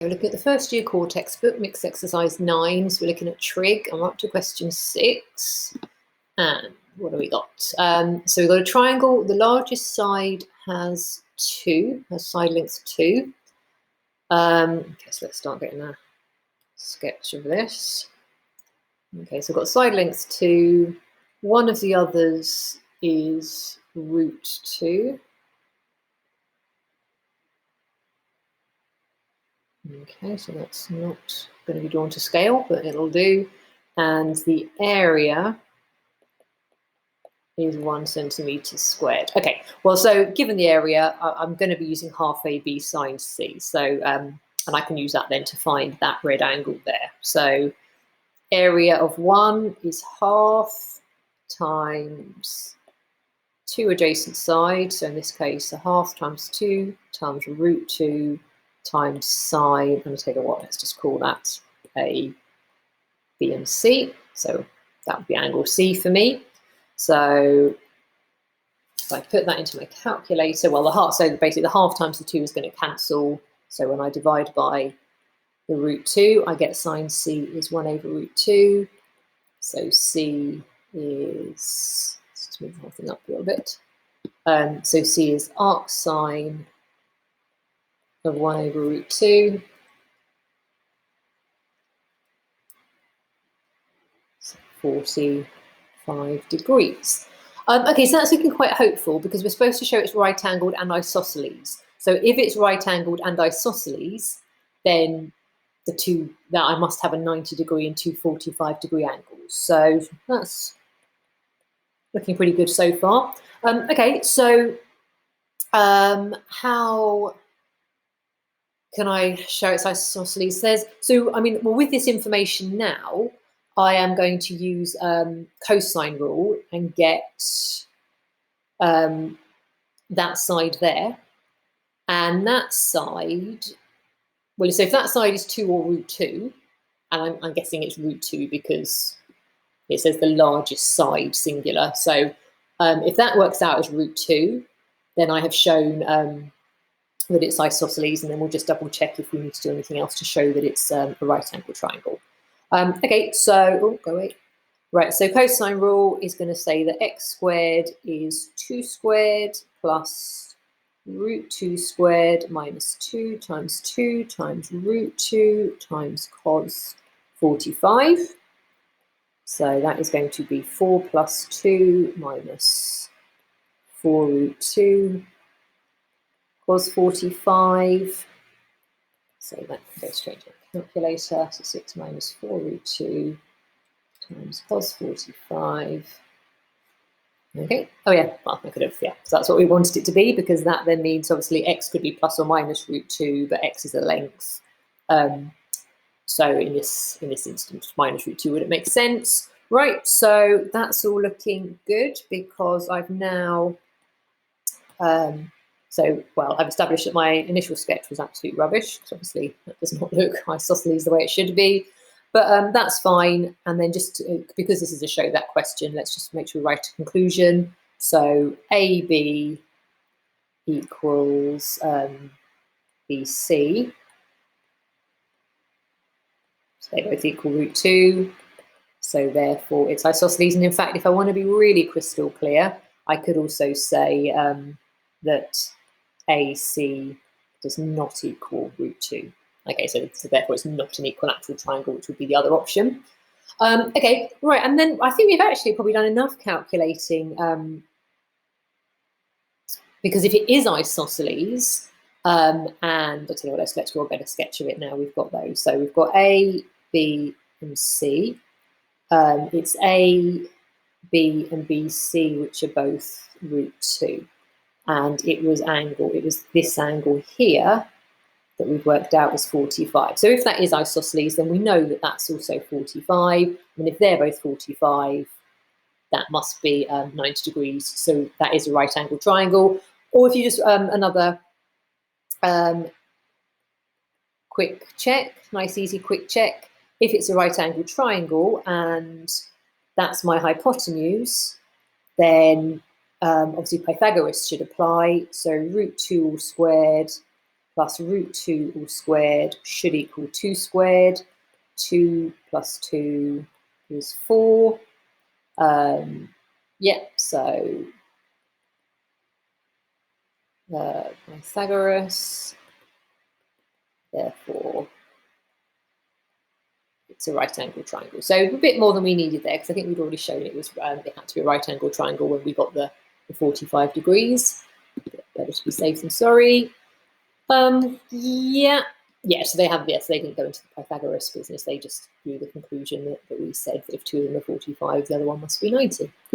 We're looking at the first year core textbook, mixed exercise 9. So we're looking at trig. I'm up to question 6. And what do we got? So we've got a triangle. The largest side has side length 2. Okay, so let's start getting a sketch of this. Okay, so I've got side length 2. One of the others is root 2. Okay, so that's not going to be drawn to scale, but it'll do. And the area is 1 centimetre squared. Okay, well, so given the area, I'm going to be using half AB sine C. So, and I can use that then to find that red angle there. So area of 1 is half times 2 adjacent sides. So in this case, a half times 2 times root 2 times sine. I'm going to take a what? Let's just call that A, B, and C. So that would be angle C for me. So if I put that into my calculator, well, so basically the half times the 2 is going to cancel. So when I divide by the root 2, I get sine C is 1 over root 2. So C is, let's just move the whole thing up a little bit. So C is arc sine of 1 over root 2. So 45 degrees. Okay, so that's looking quite hopeful because we're supposed to show it's right-angled and isosceles. So if it's right-angled and isosceles, then that I must have a 90 degree and 2 45 degree angles. So that's looking pretty good so far. Okay, so how can I show it's isosceles? Well, with this information now, I am going to use cosine rule and get that side there. And that side, well, so if that side is 2 or root 2, and I'm guessing it's root 2 because it says the largest side singular. So if that works out as root 2, then I have shown that it's isosceles, and then we'll just double check if we need to do anything else to show that it's a right angle triangle. Okay, so, go away. Right, so cosine rule is going to say that x squared is 2 squared plus root 2 squared minus 2 times root 2 times cos 45. So that is going to be 4 plus 2 minus 4 root 2 cos 45. So that goes straight to the calculator. So 6 minus 4 root 2 times cos 45. Okay. Oh yeah, well, I could have, yeah, so that's what we wanted it to be, because that then means obviously x could be plus or minus root 2, but x is a length. So in this instance, minus root 2 wouldn't make sense. Right, so that's all looking good because I've now, I've established that my initial sketch was absolute rubbish, because obviously that does not look isosceles the way it should be. But that's fine. And then because this is a show that question, let's just make sure we write a conclusion. So AB equals BC. So they both equal root 2. So therefore it's isosceles. And in fact, if I want to be really crystal clear, I could also say that AC does not equal root 2. Okay, so therefore it's not an equilateral triangle, which would be the other option. Okay, right, and then I think we've actually probably done enough calculating, because if it is isosceles, and I tell you what, let's draw a better sketch of it now. We've got those. So we've got A, B, and C. It's A, B, and BC, which are both root 2. And it was this angle here that we've worked out as 45. So if that is isosceles, then we know that that's also 45. And if they're both 45, that must be 90 degrees. So that is a right angle triangle. Or if you just, another quick check, nice easy quick check. If it's a right angle triangle and that's my hypotenuse, then obviously Pythagoras should apply. So root 2 all squared plus root 2 all squared should equal 2 squared. 2 plus 2 is 4. So Pythagoras, therefore it's a right angle triangle. So a bit more than we needed there, because I think we'd already shown it was it had to be a right angle triangle when we got the 45 degrees. Better to be safe than sorry. So they have this. They didn't go into the Pythagoras business. They just drew the conclusion that we said that if two of them are 45, the other one must be 90.